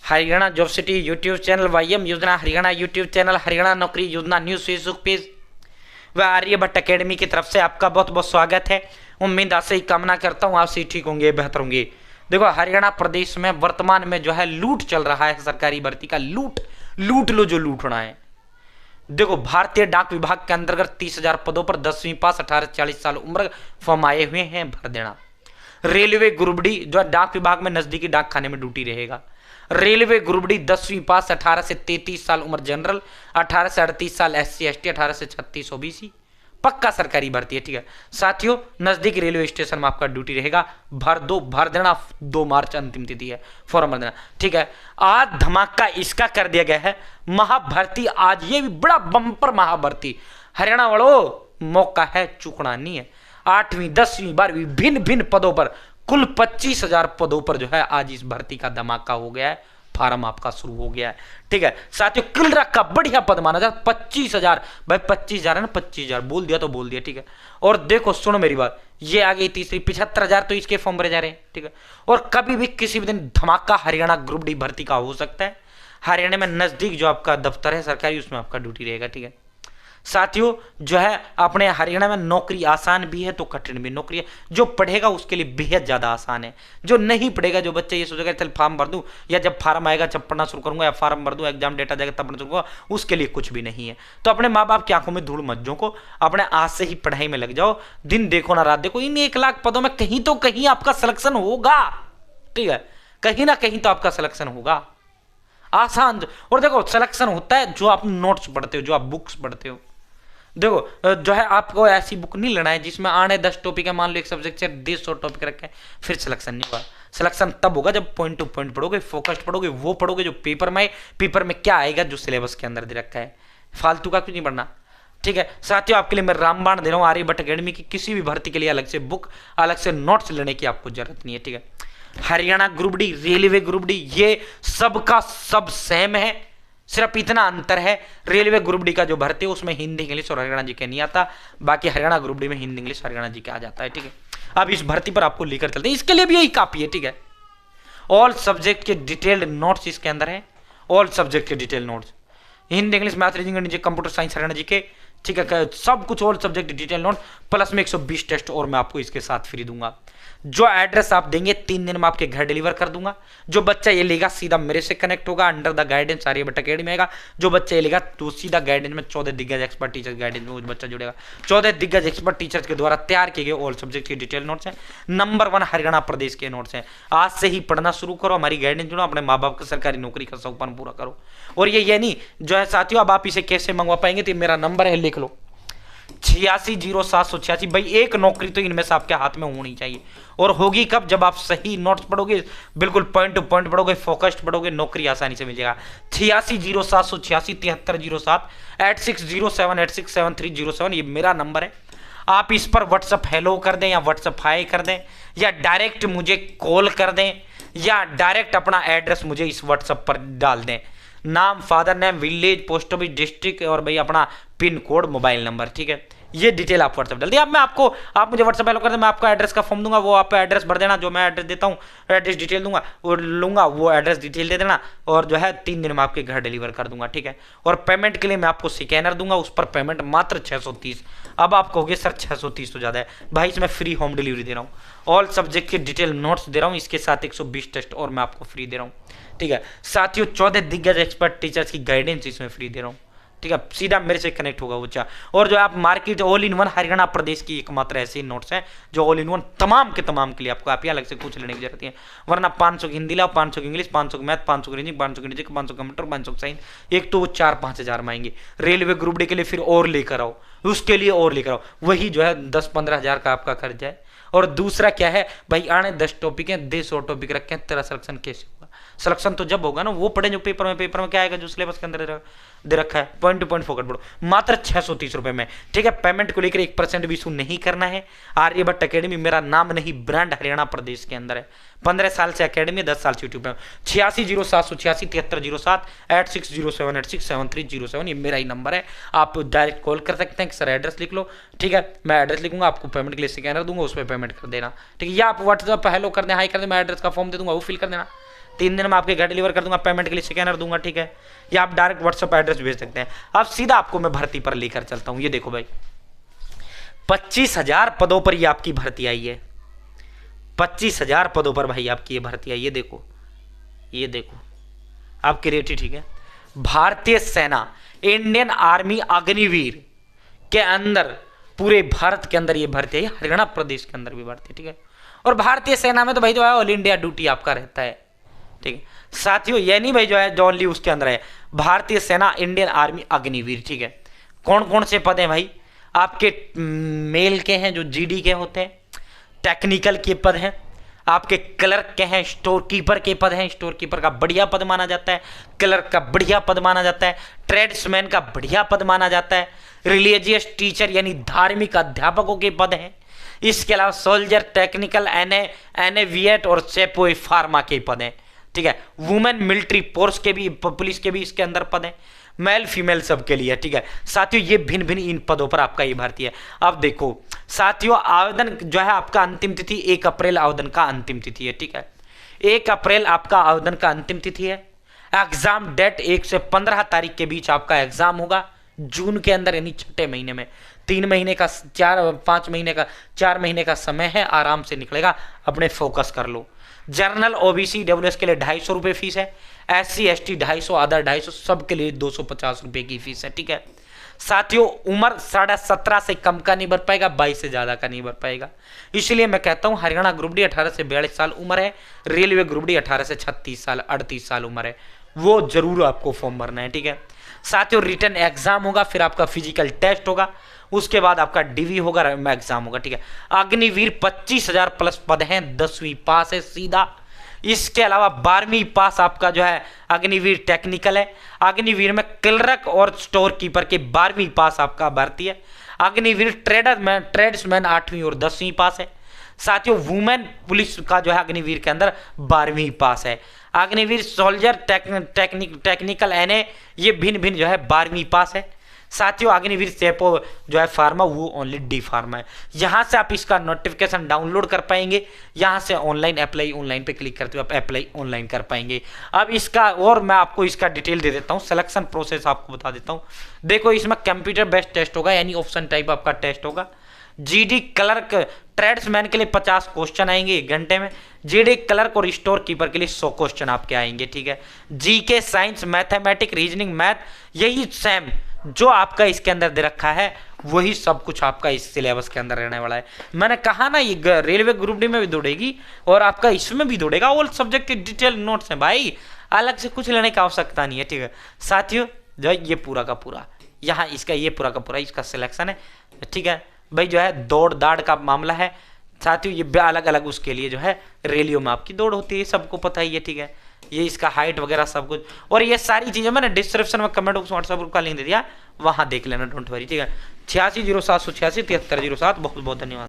Haryana job city YouTube channel, YM Yojana Haryana YouTube channel, Haryana नौकरी योजना news Facebook page व Aryabhata academy की तरफ से आपका बहुत बहुत स्वागत है। उम्मीद आपसे ही कामना करता हूँ आप सही ठीक होंगे, बेहतर होंगे। देखो, हरियाणा प्रदेश में वर्तमान में जो है लूट चल रहा है, सरकारी भर्ती का लूट लो जो लूटना है। देखो, भारतीय डाक विभाग के अंतर्गत 30,000 पदों पर 10वीं पास 18 से 40 साल उम्र फॉर्म आए हुए हैं, भर देना। रेलवे ग्रुप डी जो है डाक विभाग में नजदीकी डाक खाने में ड्यूटी रहेगा। रेलवे ग्रुप डी 10वीं पास 18 से 33 साल उम्र जनरल, 18 से 38 साल SC ST, 18 से 36 OBC, पक्का सरकारी भर्ती है। ठीक है साथियों, नजदीक रेलवे स्टेशन में आपका ड्यूटी रहेगा। भर देना। 2 मार्च अंतिम तिथि है, फॉर्म भर देना। ठीक है, आज धमाका इसका कर दिया गया है, महाभर्ती आज ये भी बड़ा बम्पर महाभर्ती। हरियाणा वालों, मौका है, चूकना नहीं है। 8वीं 10वीं 12वीं भिन्न भिन्न पदों पर कुल 25,000 पदों पर जो है आज इस भर्ती का धमाका हो गया है। फार्म आपका शुरू हो गया है। ठीक है साथियों, किलरा का बढ़िया पद माना जाता है 25,000। भाई 25,000 है ना, 25,000 बोल दिया तो बोल दिया। ठीक है, और देखो सुनो मेरी बात, ये आ गई तीसरी, 75,000 तो इसके फॉर्म भरे जा रहे हैं। ठीक है, और कभी भी किसी भी दिन धमाका हरियाणा ग्रुप डी भर्ती का हो सकता है। हरियाणा में नजदीक जो आपका दफ्तर है सरकारी, उसमें आपका ड्यूटी रहेगा। ठीक है साथियों, जो है अपने हरियाणा में नौकरी आसान भी है तो कठिन भी। नौकरी है, जो पढ़ेगा उसके लिए बेहद ज़्यादा आसान है। जो नहीं पढ़ेगा, जो बच्चे ये सोचेगा चल फॉर्म भर दूं, या जब फॉर्म आएगा जब पढ़ना शुरू करूंगा, या फॉर्म भर दूं एग्जाम डेटा जाएगा तब पढ़ना शुरू करूंगा, उसके लिए कुछ भी नहीं है। तो अपने माँ बाप की आंखों में धूल मत झोंको, अपने आज से ही पढ़ाई में लग जाओ। दिन देखो ना रात देखो, इन 1 लाख पदों में कहीं तो कहीं आपका सिलेक्शन होगा। ठीक है, कहीं ना कहीं तो आपका सिलेक्शन होगा, आसान। और देखो, सिलेक्शन होता है जो आप नोट्स पढ़ते हो, जो आप बुक्स पढ़ते हो। देखो, जो है आपको ऐसी बुक नहीं लेना है जिसमें आने 10 टॉपिक है, मान लो एक सब्जेक्ट से 150 टॉपिक रखे हैं, फिर सिलेक्शन नहीं होगा। सिलेक्शन तब होगा जब पॉइंट टू पॉइंट पढ़ोगे, फोकस्ड पढ़ोगे, वो पढ़ोगे जो पेपर में क्या आएगा, जो सिलेबस के अंदर दे रखा है। फालतू का कुछ नहीं पढ़ना। ठीक है साथियों, आपके लिए मैं रामबाण दे रहा हूँ आर्यभट्ट अकेडमी की। किसी भी भर्ती के लिए अलग से बुक, अलग से नोट्स लेने की आपको जरूरत नहीं है। ठीक है, Haryana group D, railway group D, ये सबका सब सेम है। सिर्फ इतना अंतर है, रेलवे ग्रुप डी का जो भर्ती है उसमें हिंदी इंग्लिश और हरियाणा जी के नहीं आता, बाकी हरियाणा ग्रुप डी में हिंदी इंग्लिश हरियाणा जी के आ जाता है। ठीक है, अब इस भर्ती पर आपको लेकर चलते हैं, इसके लिए भी यही काफी है। ठीक है, ऑल सब्जेक्ट के डिटेल्ड नोट्स इसके अंदर है, ऑल सब्जेक्ट के detail notes, Hindi English math reasoning गणित कंप्यूटर साइंस हरियाणा जी के। ठीक है, सब कुछ all subject detail note plus में 120 टेस्ट और मैं आपको इसके साथ फ्री दूंगा। जो एड्रेस आप देंगे 3 दिन में आपके घर डिलीवर कर दूंगा। जो बच्चा ये लेगा सीधा मेरे से कनेक्ट होगा, under the guidance Aryabhatta academy आएगा। जो बच्चा ये लेगा तो सीधा गाइडेंस में 14 दिग्गज एक्सपर्ट टीचर गाइडेंस में वो बच्चा जुड़ेगा। 14 दिग्गज एक्सपर्ट टीचर्स के द्वारा तैयार किए गए ऑल सब्जेक्ट के डिटेल नोट्स हैं, नंबर 1 हरियाणा प्रदेश के नोट्स हैं। आज से ही पढ़ना शुरू करो, हमारी गाइडेंस जुड़ो, अपने माँ बाप की सरकारी नौकरी का सपना पूरा करो। और ये नहीं जो है साथियों, अब आप इसे कैसे मंगवा पाएंगे, तो मेरा नंबर है, लिख लो 860786। भाई एक नौकरी तो इनमें से आपके हाथ में होनी चाहिए, और होगी कब, जब आप सही नोट्स पढ़ोगे, बिल्कुल पॉइंट टू पॉइंट पढ़ोगे, फोकस्ड पढ़ोगे, नौकरी आसानी से मिल जाएगा। 860786 7307 8607867307 ये मेरा नंबर है। आप इस पर व्हाट्सअप हेलो कर दें, या व्हाट्सअप हाई कर दें, या डायरेक्ट मुझे कॉल कर दें, या डायरेक्ट अपना एड्रेस मुझे इस व्हाट्सअप पर डाल दें। नाम, father name, village, post office, district, और भाई अपना पिन कोड, मोबाइल नंबर। ठीक है, ये डिटेल आप व्हाट्सएप डाल दिए। अब मैं आपको, आप मुझे व्हाट्सएप हेलो कर दें, मैं आपका एड्रेस का फॉर्म दूंगा, वो आप एड्रेस भर देना, जो मैं एड्रेस देता हूँ एड्रेस डिटेल दूंगा, वो लूंगा, वो एड्रेस डिटेल दे देना, और जो है 3 दिन में आपके घर डिलीवर कर दूंगा। ठीक है, और पेमेंट के लिए मैं आपको स्कैनर दूंगा, उस पर पेमेंट मात्र 630। अब आप कहोगे सर 630 तो ज़्यादा है, भाई इसमें फ्री होम डिलीवरी दे रहा हूँ, ऑल सब्जेक्ट के डिटेल नोट्स दे रहा हूँ, इसके साथ 120 टेस्ट और मैं आपको फ्री दे रहा हूँ। ठीक है साथियों, 14 दिग्गज एक्सपर्ट टीचर्स की गाइडेंस इसमें फ्री दे रहा हूँ। ठीक है, सीधा मेरे से कनेक्ट होगा बच्चा। और जो आप market all in one Haryana प्रदेश की एकमात्र ऐसे नोट्स हैं जो ऑल इन वन तमाम के तमाम के लिए आपको आप अलग से कुछ लेने की जरूरत है। वरना 500 की हिंदी लाओ, 500 की इंग्लिश, 500 की मैथ, 500 की रीजनिंग, 500 की रीजनिंग, 500 कंप्यूटर, 500 साइंस, एक तो वो 4-5 हज़ार में आएंगे। रेलवे ग्रुप डी के लिए फिर और लेकर आओ, उसके लिए और लेकर आओ, वही जो है 10-15 हज़ार का आपका खर्चा है। और दूसरा क्या है भाई, आने 10 टॉपिक हैं, 150 टॉपिक रखे हैं, तेरा सिलेक्शन कैसे होगा? सिलेक्शन तो जब होगा ना, वो पढ़े जो पेपर में क्या आएगा, जो सिलेबस के अंदर दे रखा है, पॉइंट टू पॉइंट फोकस पढ़ो, मात्र 630 रुपए में। ठीक है, पेमेंट को लेकर 1% भी इशू नहीं करना है। आर्यभट्ट अकेडमी मेरा नाम नहीं, ब्रांड हरियाणा प्रदेश के अंदर है। 15 साल से अकेडमी, 10 साल से यूट्यूब पे। 860786 7307 8607867307 ये मेरा ही नंबर है। आप डायरेक्ट कॉल कर सकते हैं कि सर एड्रेस लिख लो। ठीक है, मैं एड्रेस लिखूंगा, आपको पेमेंट के लिए स्कैनर दूंगा, उस पर पेमेंट कर देना। ठीक है, या आप व्हाट्सएप हेलो कर दें, हाई कर दें, मैं एड्रेस का फॉर्म दे दूंगा, वो फिल कर देना। 3 दिन में आपके घर डिलीवर कर दूंगा, पेमेंट के लिए स्कैनर दूंगा, ठीक है, या आप डायरेक्ट व्हाट्सएप एड्रेस भेज सकते हैं। अब सीधा आपको मैं भर्ती पर लेकर चलता हूं। ये देखो भाई 25,000 पदों पर ये आपकी भर्ती आई है, 25,000 पदों पर भाई आपकी ये भर्ती आई। ये देखो, ये देखो आपकी रेटी, ठीक है। भारतीय सेना, इंडियन आर्मी अग्निवीर के अंदर पूरे भारत के अंदर ये भर्ती है, हरियाणा प्रदेश के अंदर भी भर्ती है, ठीक है। और भारतीय सेना में तो भाई जो है ऑल इंडिया ड्यूटी आपका रहता है, ठीक है साथियों। ये नहीं भाई जो है जो ओनली उसके अंदर है, भारतीय सेना इंडियन आर्मी अग्निवीर, ठीक है। कौन कौन से पद हैं भाई आपके? मेल के हैं जो जीडी के होते हैं, टेक्निकल के पद हैं, आपके क्लर्क के हैं, स्टोर कीपर के पद हैं, स्टोर कीपर का बढ़िया पद माना जाता है, क्लर्क का बढ़िया पद माना जाता है, ट्रेड्समैन का बढ़िया पद माना जाता है, रिलीजियस टीचर यानी धार्मिक अध्यापकों के पद हैं। इसके अलावा सोल्जर, टेक्निकल, एनए विएट और सेपोई फार्मा के पद हैं, ठीक है। वुमेन मिलिट्री फोर्स के भी, पुलिस के भी इसके अंदर पद हैं, मेल फीमेल सबके लिए, ठीक है साथियों। ये भिन्न भिन्न इन पदों पर आपका ये भर्ती है। अब देखो साथियों, आवेदन जो है आपका अंतिम तिथि 1 अप्रैल आवेदन का अंतिम तिथि है, ठीक है। 1 अप्रैल आपका आवेदन का अंतिम तिथि है। एग्जाम डेट 1 से 15 तारीख के बीच आपका एग्जाम होगा जून के अंदर, यानी छठे महीने में। 3 महीने का 4 महीने का समय है, आराम से निकलेगा, अपने फोकस कर लो। जनरल ओबीसी डब्ल्यूएस के लिए 250 रुपये फीस है, SC ST 250, अदर 250, सबके लिए 250 रुपये की फीस है, ठीक है साथियों। उम्र 17.5 से कम का नहीं भर पाएगा, 22 से ज़्यादा का नहीं भर पाएगा। इसलिए मैं कहता हूँ हरियाणा ग्रुप डी 18 से 42 साल उम्र है, रेलवे ग्रुप डी 18 से 36 साल 38 साल उम्र है, वो जरूर आपको फॉर्म भरना है, ठीक है साथियों। रिटन एग्जाम होगा, फिर आपका फिजिकल टेस्ट होगा, उसके बाद आपका डीवी होगा, एग्जाम होगा, ठीक है। अग्निवीर 25,000 प्लस पद हैं, 10वीं पास है सीधा। इसके अलावा 12वीं पास आपका जो है अग्निवीर टेक्निकल है। अग्निवीर में क्लर्क और स्टोर कीपर के 12वीं पास आपका भर्ती है। अग्निवीर ट्रेड्समैन 8वीं और 10वीं पास है साथियों। वुमेन पुलिस का जो है अग्निवीर के अंदर 12वीं पास है। अग्निवीर सोल्जर टेक्निकल एनए ये भिन्न भिन्न जो है 12वीं पास है साथियों। अग्निवीर सेपो जो है फार्मा वो ओनली डी फार्मा है। यहाँ से आप इसका नोटिफिकेशन डाउनलोड कर पाएंगे, यहाँ से ऑनलाइन अप्लाई, ऑनलाइन पे क्लिक करते हुए आप अप्लाई ऑनलाइन कर पाएंगे। अब इसका और मैं आपको इसका डिटेल दे देता हूँ, सिलेक्शन प्रोसेस आपको बता देता हूँ। देखो इसमें कंप्यूटर बेस्ड टेस्ट होगा, यानी ऑप्शन टाइप आपका टेस्ट होगा। जीडी क्लर्क ट्रेड्समैन के लिए 50 क्वेश्चन आएंगे 1 घंटे में। जीडी क्लर्क और स्टोर कीपर के लिए 100 क्वेश्चन आपके आएंगे, ठीक है। GK, science, mathematics, reasoning, math यही सेम जो आपका इसके अंदर दे रखा है वही सब कुछ आपका इस सिलेबस के अंदर रहने वाला है। मैंने कहा ना ये रेलवे ग्रुप डी में भी दौड़ेगी और आपका इसमें भी दौड़ेगा। ऑल सब्जेक्ट के डिटेल नोट्स हैं भाई, अलग से कुछ लेने की आवश्यकता नहीं है, ठीक है साथियों। जो ये पूरा का पूरा यहाँ इसका ये पूरा का पूरा इसका सिलेक्शन है, ठीक है भाई। जो है दौड़ दाड़ का मामला है साथियों, ये अलग अलग उसके लिए जो है रैलियों में आपकी दौड़ होती है, सबको पता ही है, ठीक है। ये इसका हाइट वगैरह सब कुछ, और ये सारी चीजें मैंने डिस्क्रिप्शन में कमेंट बॉक्स व्हाट्सएप ग्रुप का लिंक दे दिया, वहां देख लेना, डोंट वरी, ठीक है। 860786 7307, बहुत बहुत धन्यवाद।